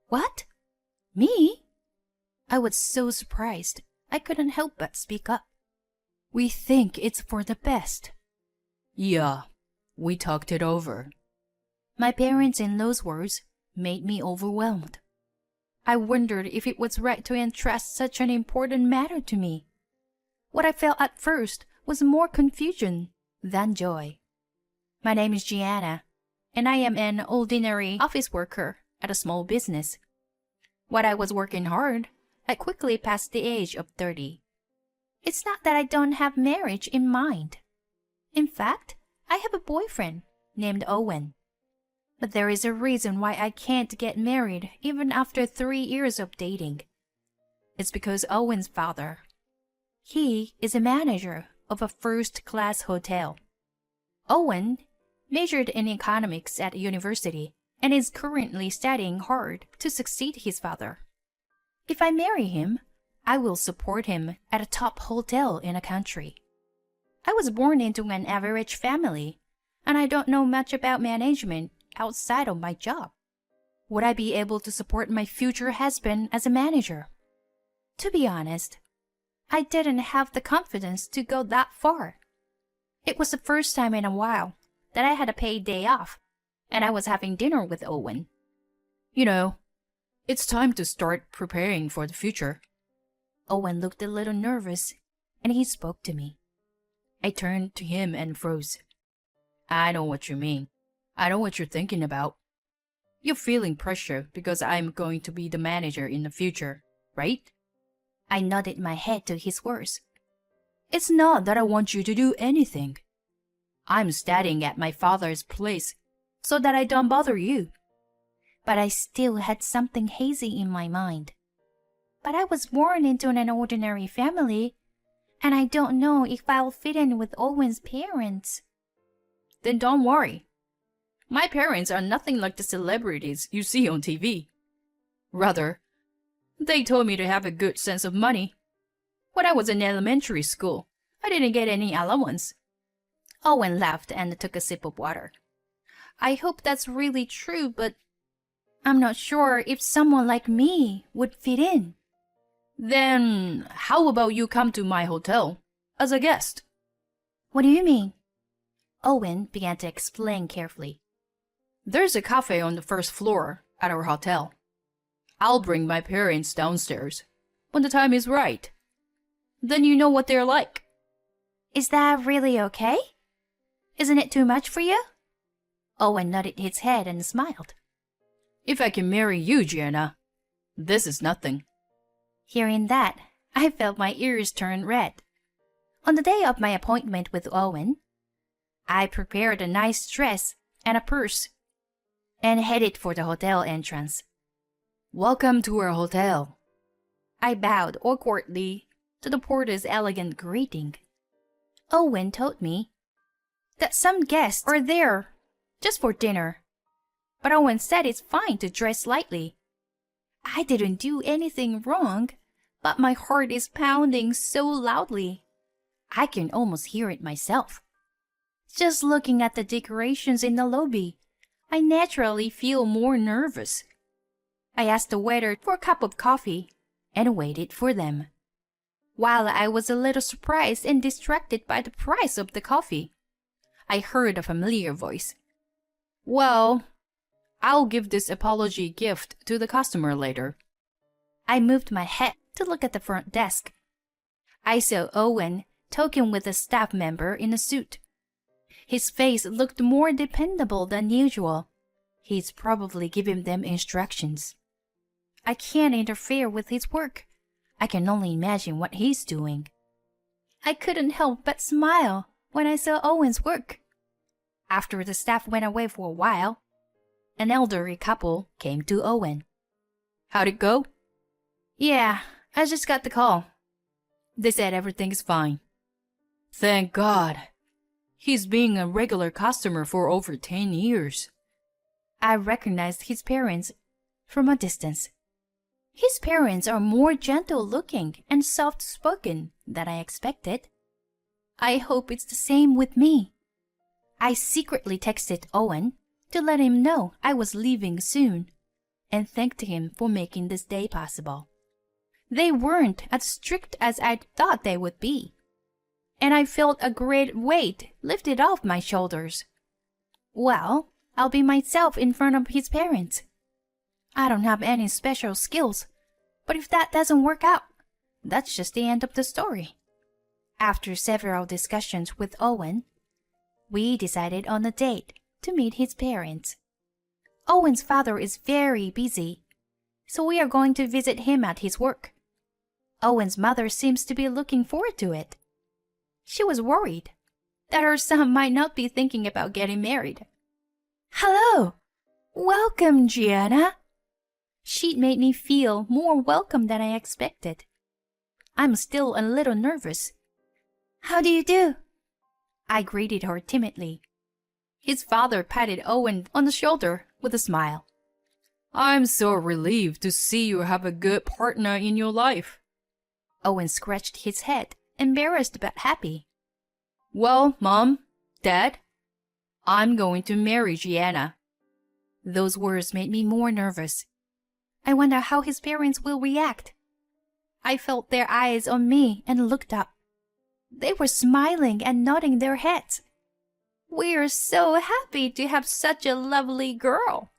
What? Me? I was so surprised, I couldn't help but speak up. We think it's for the best. Yeah, we talked it over. My parents in those words made me overwhelmed. I wondered if it was right to entrust such an important matter to me. What I felt at first was more confusion than joy. My name is Gianna, and I am an ordinary office worker at a small business. While I was working hard, I quickly passed the age of 30. It's not that I don't have marriage in mind. In fact, I have a boyfriend named Owen. But there is a reason why I can't get married even after 3 years of dating. It's because Owen's father. He is a manager of a first-class hotel. Owen majored in economics at university and is currently studying hard to succeed his father. If I marry him, I will support him at a top hotel in the country. I was born into an average family, and I don't know much about management outside of my job. Would I be able to support my future husband as a manager? To be honest, I didn't have the confidence to go that far. It was the first time in a while that I had a paid day off, and I was having dinner with Owen. You know, it's time to start preparing for the future. Owen looked a little nervous, and he spoke to me. I turned to him and froze. I know what you mean. I know what you're thinking about. You're feeling pressure because I'm going to be the manager in the future, right? I nodded my head to his words. It's not that I want you to do anything. I'm studying at my father's place so that I don't bother you. But I still had something hazy in my mind. But I was born into an ordinary family, and I don't know if I'll fit in with Owen's parents. Then don't worry. My parents are nothing like the celebrities you see on TV. Rather, they told me to have a good sense of money. When I was in elementary school, I didn't get any allowance. Owen laughed and took a sip of water. I hope that's really true, but I'm not sure if someone like me would fit in. Then how about you come to my hotel as a guest? What do you mean? Owen began to explain carefully. There's a cafe on the first floor at our hotel. I'll bring my parents downstairs when the time is right. Then you know what they're like. Is that really okay? Isn't it too much for you? Owen nodded his head and smiled. If I can marry you, Gianna, this is nothing. Hearing that, I felt my ears turn red. On the day of my appointment with Owen, I prepared a nice dress and a purse and headed for the hotel entrance. Welcome to our hotel. I bowed awkwardly to the porter's elegant greeting. Owen told me that some guests are there just for dinner, but Owen said it's fine to dress lightly. I didn't do anything wrong, but my heart is pounding so loudly. I can almost hear it myself. Just looking at the decorations in the lobby, I naturally feel more nervous. I asked the waiter for a cup of coffee and waited for them. While I was a little surprised and distracted by the price of the coffee, I heard a familiar voice. Well, I'll give this apology gift to the customer later. I moved my head to look at the front desk. I saw Owen talking with a staff member in a suit. His face looked more dependable than usual. He's probably giving them instructions. I can't interfere with his work. I can only imagine what he's doing. I couldn't help but smile when I saw Owen's work. After the staff went away for a while, an elderly couple came to Owen. How'd it go? Yeah, I just got the call. They said everything's fine. Thank God. He's been a regular customer for over 10 years. I recognized his parents from a distance. His parents are more gentle-looking and soft-spoken than I expected. I hope it's the same with me. I secretly texted Owen to let him know I was leaving soon, and thanked him for making this day possible. They weren't as strict as I'd thought they would be, and I felt a great weight lifted off my shoulders. Well, I'll be myself in front of his parents. I don't have any special skills, but if that doesn't work out, that's just the end of the story. After several discussions with Owen, we decided on a date to meet his parents. Owen's father is very busy, so we are going to visit him at his work. Owen's mother seems to be looking forward to it. She was worried that her son might not be thinking about getting married. "Hello! Welcome, Gianna!" She made me feel more welcome than I expected. I'm still a little nervous. "How do you do?" I greeted her timidly. His father patted Owen on the shoulder with a smile. I'm so relieved to see you have a good partner in your life. Owen scratched his head, embarrassed but happy. Well, Mom, Dad, I'm going to marry Gianna. Those words made me more nervous. I wonder how his parents will react. I felt their eyes on me and looked up. They were smiling and nodding their heads. "We're so happy to have such a lovely girl."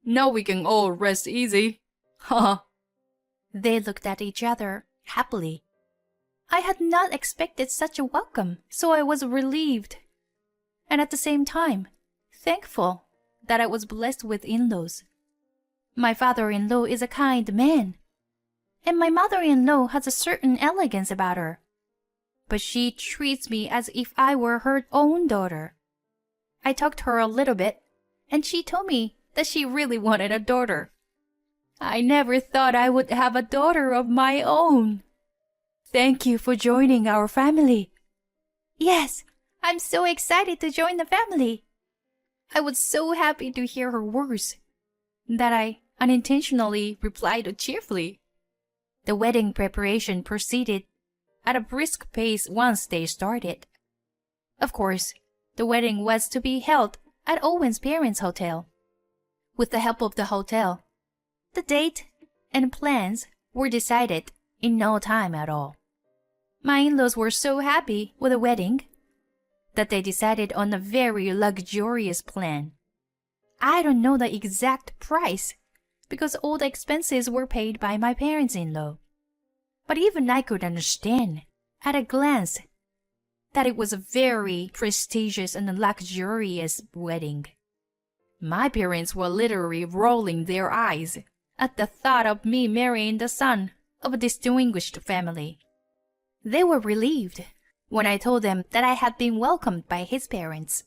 Now we can all rest easy. Haha. They looked at each other happily. I had not expected such a welcome, so I was relieved. And at the same time, thankful that I was blessed with in-laws. My father-in-law is a kind man, and my mother-in-law has a certain elegance about her. But she treats me as if I were her own daughter. I talked to her a little bit, and she told me that she really wanted a daughter. I never thought I would have a daughter of my own. Thank you for joining our family. Yes, I'm so excited to join the family. I was so happy to hear her words that I unintentionally replied cheerfully. The wedding preparation proceeded at a brisk pace once they started. Of course, the wedding was to be held at Owen's parents' hotel. With the help of the hotel, the date and plans were decided in no time at all. My in-laws were so happy with the wedding that they decided on a very luxurious plan. I don't know the exact price because all the expenses were paid by my parents-in-law. But even I could understand at a glance that it was a very prestigious and luxurious wedding. My parents were literally rolling their eyes at the thought of me marrying the son of a distinguished family. They were relieved when I told them that I had been welcomed by his parents.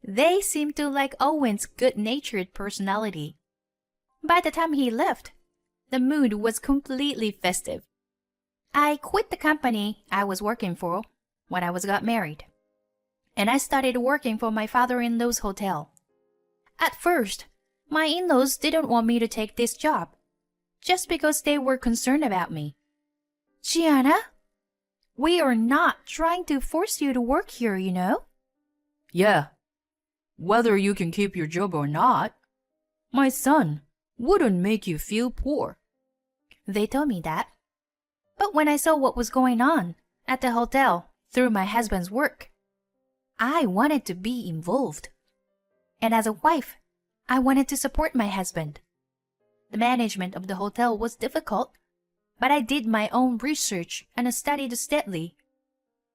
They seemed to like Owen's good-natured personality. By the time he left, the mood was completely festive. I quit the company I was working for when I got married, and I started working for my father-in-law's hotel. At first, my in-laws didn't want me to take this job, just because they were concerned about me. "Gianna, we are not trying to force you to work here, you know." Yeah, whether you can keep your job or not, my son wouldn't make you feel poor. They told me that. But when I saw what was going on at the hotel through my husband's work, I wanted to be involved. And as a wife, I wanted to support my husband. The management of the hotel was difficult, but I did my own research and studied steadily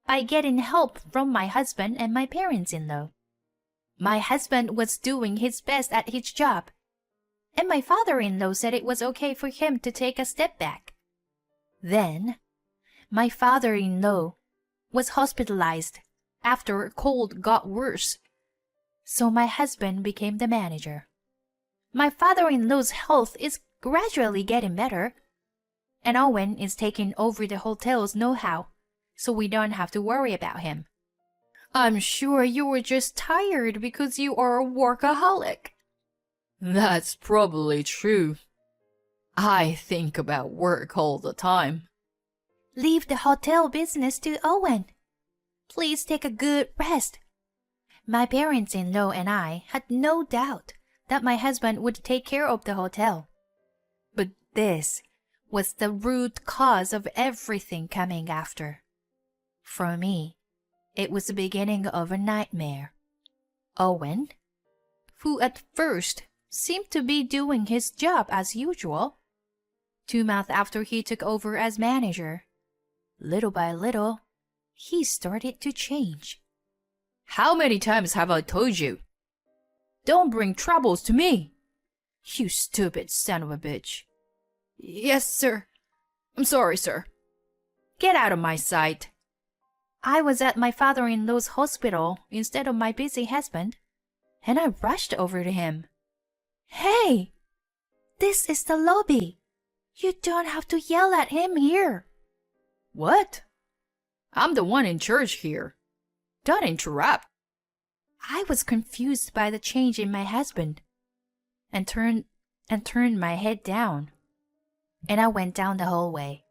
by getting help from my husband and my parents-in-law. My husband was doing his best at his job, and my father-in-law said it was okay for him to take a step back. Then, my father-in-law was hospitalized after a cold got worse, so my husband became the manager. My father-in-law's health is gradually getting better, and Owen is taking over the hotel's know-how, so we don't have to worry about him. I'm sure you were just tired because you are a workaholic. That's probably true. I think about work all the time. Leave the hotel business to Owen. Please take a good rest. My parents-in-law and I had no doubt that my husband would take care of the hotel. But this was the root cause of everything coming after. For me, it was the beginning of a nightmare. Owen, who at first seemed to be doing his job as usual, 2 months after he took over as manager, little by little, he started to change. How many times have I told you? Don't bring troubles to me. You stupid son of a bitch. Yes, sir. I'm sorry, sir. Get out of my sight. I was at my father-in-law's hospital instead of my busy husband, and I rushed over to him. Hey, this is the lobby. You don't have to yell at him here. What? I'm the one in charge here. Don't interrupt. I was confused by the change in my husband and turned my head down, and I went down the hallway.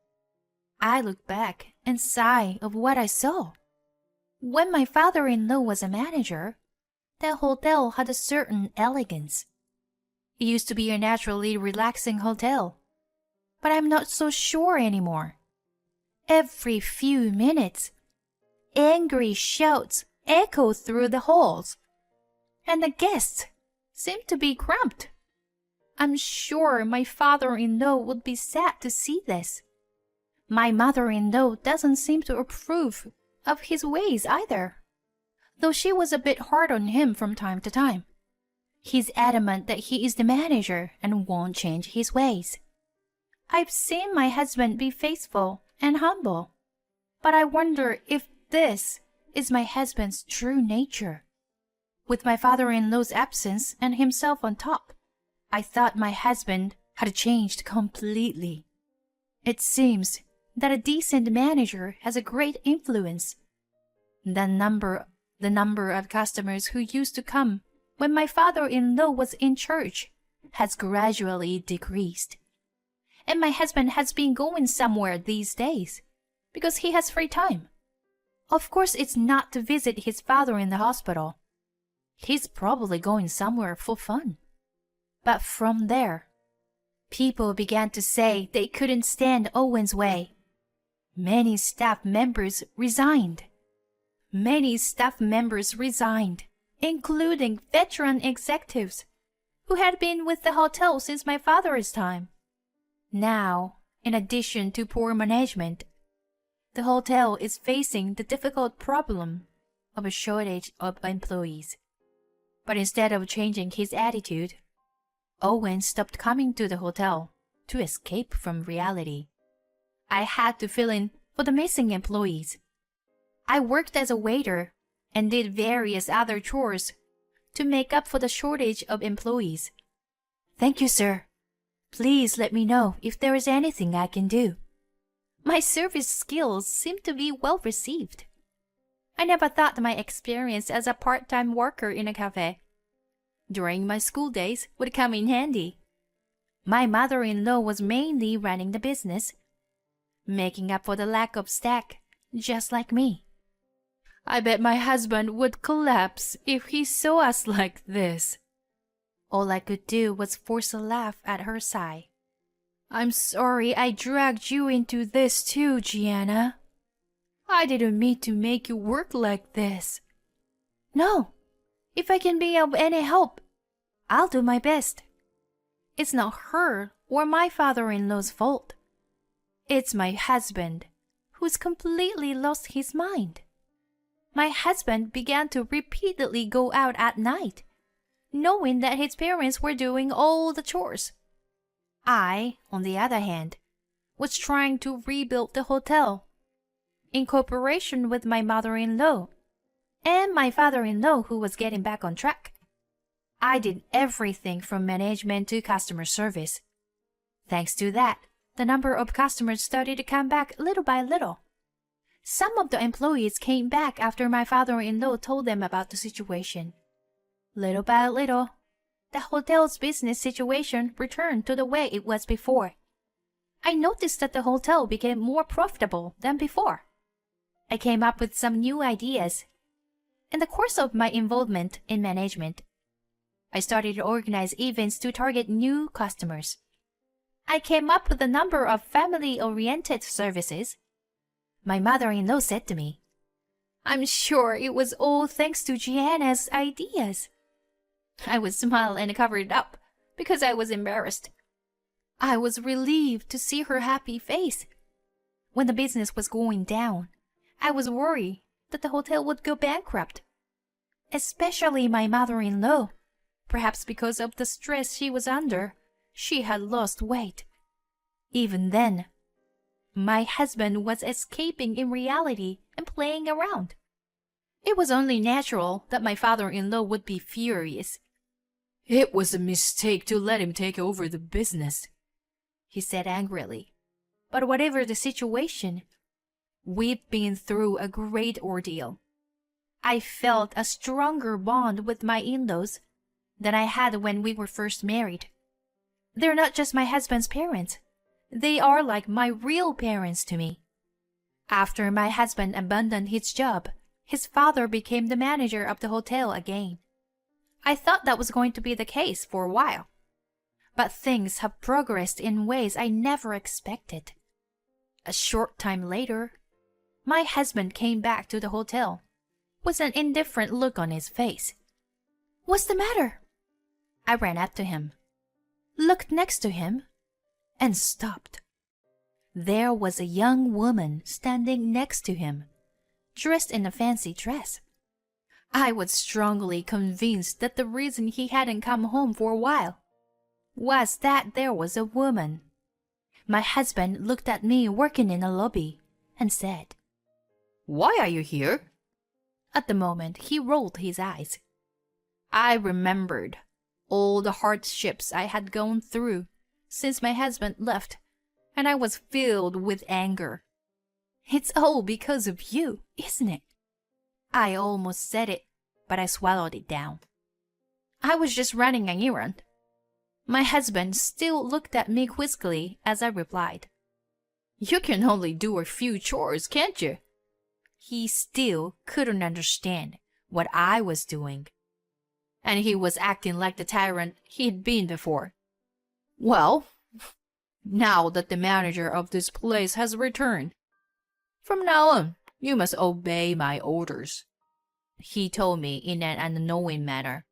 I looked back and sighed of what I saw. When my father-in-law was a manager, that hotel had a certain elegance. It used to be a naturally relaxing hotel, but I'm not so sure anymore. Every few minutes, angry shouts echo through the halls, and the guests seem to be cramped. I'm sure my father-in-law would be sad to see this. My mother-in-law doesn't seem to approve of his ways either, though she was a bit hard on him from time to time. He's adamant that he is the manager and won't change his ways. I've seen my husband be faithful and humble, but I wonder if this is my husband's true nature. With my father-in-law's absence and himself on top, I thought my husband had changed completely. It seems that a decent manager has a great influence. The number of customers who used to come when my father-in-law was in charge has gradually decreased. And my husband has been going somewhere these days because he has free time. Of course, it's not to visit his father in the hospital. He's probably going somewhere for fun. But from there, people began to say they couldn't stand Owen's way. Many staff members resigned. Including veteran executives who had been with the hotel since my father's time. Now, in addition to poor management, the hotel is facing the difficult problem of a shortage of employees. But instead of changing his attitude, Owen stopped coming to the hotel to escape from reality. I had to fill in for the missing employees. I worked as a waiter and did various other chores to make up for the shortage of employees. Thank you, sir. Please let me know if there is anything I can do. My service skills seem to be well received. I never thought my experience as a part-time worker in a cafe during my school days would come in handy. My mother-in-law was mainly running the business, making up for the lack of staff, just like me. I bet my husband would collapse if he saw us like this. All I could do was force a laugh at her sigh. I'm sorry I dragged you into this too, Gianna. I didn't mean to make you work like this. No, if I can be of any help, I'll do my best. It's not her or my father-in-law's fault. It's my husband, who's completely lost his mind. My husband began to repeatedly go out at night, knowing that his parents were doing all the chores. I, on the other hand, was trying to rebuild the hotel, in cooperation with my mother-in-law, and my father-in-law who was getting back on track. I did everything from management to customer service. Thanks to that, the number of customers started to come back little by little. Some of the employees came back after my father-in-law told them about the situation. Little by little, the hotel's business situation returned to the way it was before. I noticed that the hotel became more profitable than before. I came up with some new ideas. In the course of my involvement in management, I started to organize events to target new customers. I came up with a number of family-oriented services. My mother-in-law said to me, "I'm sure it was all thanks to Gianna's ideas." I would smile and cover it up because I was embarrassed. I was relieved to see her happy face. When the business was going down, I was worried that the hotel would go bankrupt. Especially my mother-in-law. Perhaps because of the stress she was under, she had lost weight. Even then, my husband was escaping in reality and playing around. It was only natural that my father-in-law would be furious. "It was a mistake to let him take over the business," he said angrily. But whatever the situation, we've been through a great ordeal. I felt a stronger bond with my in-laws than I had when we were first married. They're not just my husband's parents. They are like my real parents to me. After my husband abandoned his job, his father became the manager of the hotel again. I thought that was going to be the case for a while. But things have progressed in ways I never expected. A short time later, my husband came back to the hotel with an indifferent look on his face. "What's the matter?" I ran up to him, looked next to him, and stopped. There was a young woman standing next to him, dressed in a fancy dress. I was strongly convinced that the reason he hadn't come home for a while was that there was a woman. My husband looked at me working in the lobby and said, "Why are you here?" At the moment, he rolled his eyes. I remembered all the hardships I had gone through since my husband left, and I was filled with anger. "It's all because of you, isn't it?" I almost said it, but I swallowed it down. "I was just running an errand." My husband still looked at me quizzically as I replied, "You can only do a few chores, can't you?" He still couldn't understand what I was doing, and he was acting like the tyrant he'd been before. "Well, now that the manager of this place has returned, from now on, you must obey my orders," he told me in an unknowing manner.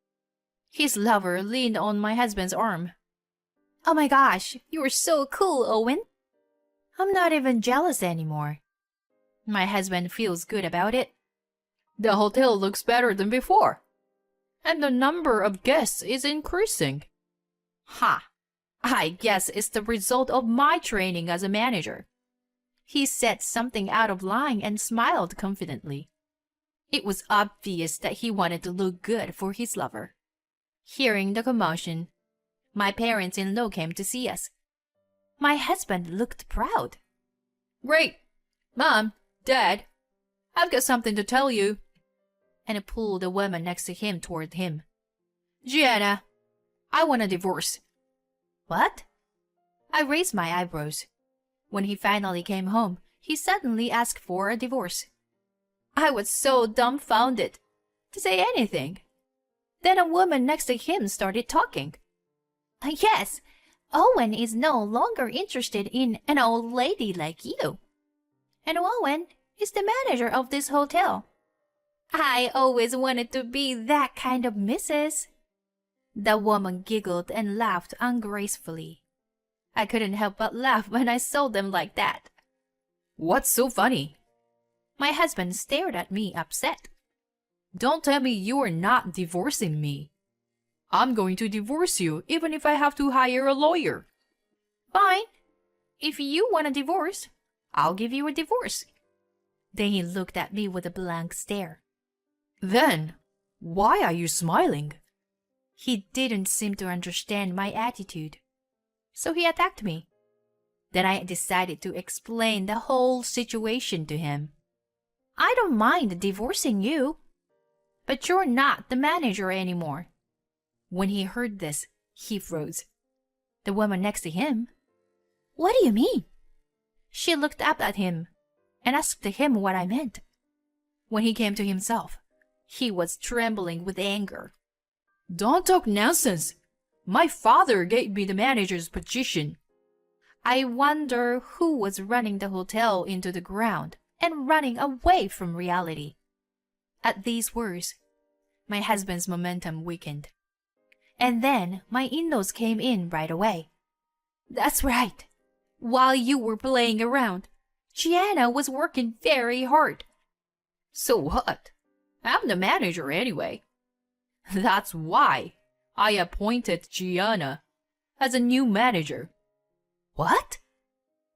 His lover leaned on my husband's arm. "Oh my gosh, you're so cool, Owen. I'm not even jealous anymore." My husband feels good about it. "The hotel looks better than before, and the number of guests is increasing." "Ha! I guess it's the result of my training as a manager." He said something out of line and smiled confidently. It was obvious that he wanted to look good for his lover. Hearing the commotion, my parents-in-law came to see us. My husband looked proud. "Great! Mom, Dad, I've got something to tell you," and pulled the woman next to him toward him. "Gianna, I want a divorce." "What?" I raised my eyebrows. When he finally came home, he suddenly asked for a divorce. I was so dumbfounded to say anything. Then a woman next to him started talking. "Yes, Owen is no longer interested in an old lady like you. And Owen is the manager of this hotel. I always wanted to be that kind of missus." The woman giggled and laughed ungracefully. I couldn't help but laugh when I saw them like that. "What's so funny?" My husband stared at me upset. "Don't tell me you are not divorcing me. I'm going to divorce you even if I have to hire a lawyer." "Fine. If you want a divorce, I'll give you a divorce." Then he looked at me with a blank stare. "Then, why are you smiling?" He didn't seem to understand my attitude, so he attacked me. Then I decided to explain the whole situation to him. "I don't mind divorcing you, but you're not the manager anymore." When he heard this, he froze. The woman next to him, "What do you mean?" She looked up at him and asked him what I meant. When he came to himself, he was trembling with anger. Don't talk nonsense. My father gave me the manager's position. I wonder who was running the hotel into the ground and running away from reality. At these words, my husband's momentum weakened. And then my in-laws came in right away. That's right. While you were playing around, Gianna was working very hard. So what? I'm the manager anyway. That's why I appointed Gianna as a new manager. What?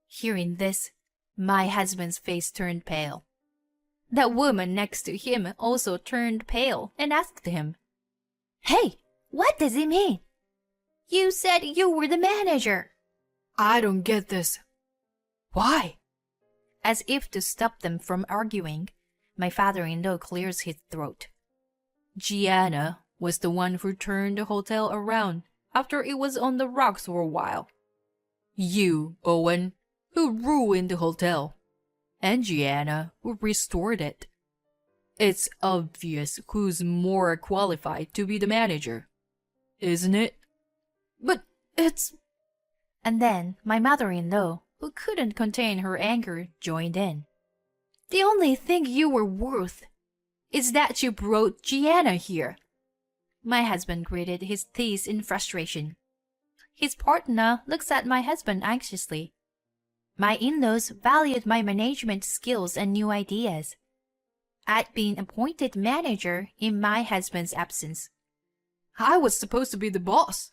Hearing this, my husband's face turned pale. That woman next to him also turned pale and asked him, Hey, what does it mean? You said you were the manager. I don't get this. Why? As if to stop them from arguing, my father-in-law clears his throat. Gianna was the one who turned the hotel around after it was on the rocks for a while. You, Owen, who ruined the hotel, and Gianna, who restored it. It's obvious who's more qualified to be the manager, isn't it? But it's... And then my mother-in-law, who couldn't contain her anger, joined in. The only thing you were worth is that you brought Gianna here. My husband gritted his teeth in frustration. His partner looks at my husband anxiously. My in-laws valued my management skills and new ideas. I'd been appointed manager in my husband's absence. I was supposed to be the boss.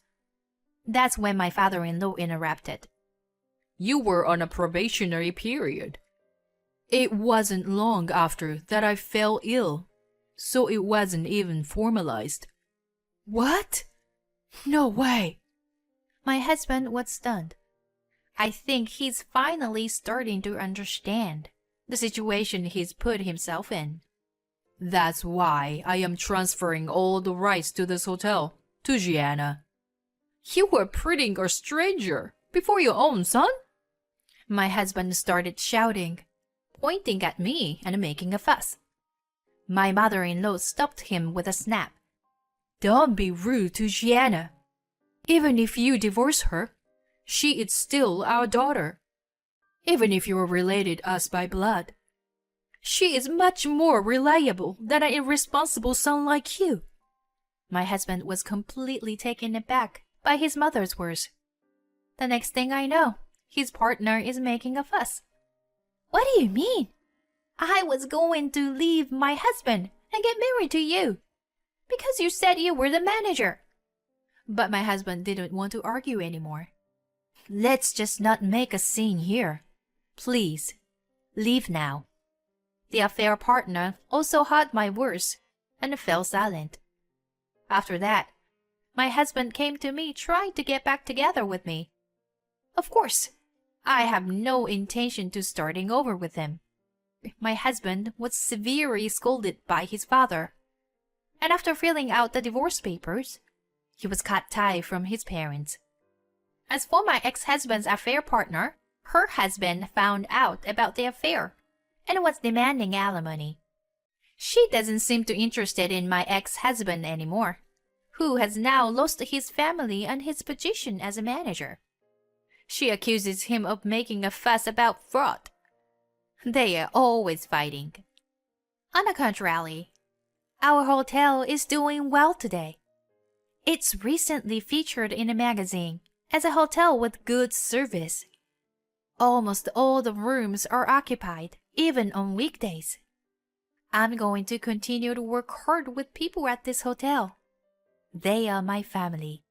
That's when my father-in-law interrupted. You were on a probationary period. It wasn't long after that I fell ill, so it wasn't even formalized. What? No way. My husband was stunned. I think he's finally starting to understand the situation he's put himself in. That's why I am transferring all the rights to this hotel to Gianna. You were putting a stranger before your own son? My husband started shouting, pointing at me and making a fuss. My mother-in-law stopped him with a snap. Don't be rude to Gianna. Even if you divorce her, she is still our daughter. Even if you are related us by blood, she is much more reliable than an irresponsible son like you. My husband was completely taken aback by his mother's words. The next thing I know, his partner is making a fuss. What do you mean? I was going to leave my husband and get married to you because you said you were the manager. But my husband didn't want to argue anymore. Let's just not make a scene here. Please, leave now. The affair partner also heard my words and fell silent. After that, my husband came to me trying to get back together with me. Of course, I have no intention to starting over with him. My husband was severely scolded by his father, and after filling out the divorce papers, he was cut tied from his parents. As for my ex-husband's affair partner, her husband found out about the affair and was demanding alimony. She doesn't seem too interested in my ex-husband anymore, who has now lost his family and his position as a manager. She accuses him of making a fuss about fraud. They are always fighting. On the contrary, our hotel is doing well today. It's recently featured in a magazine as a hotel with good service. Almost all the rooms are occupied, even on weekdays. I'm going to continue to work hard with people at this hotel. They are my family.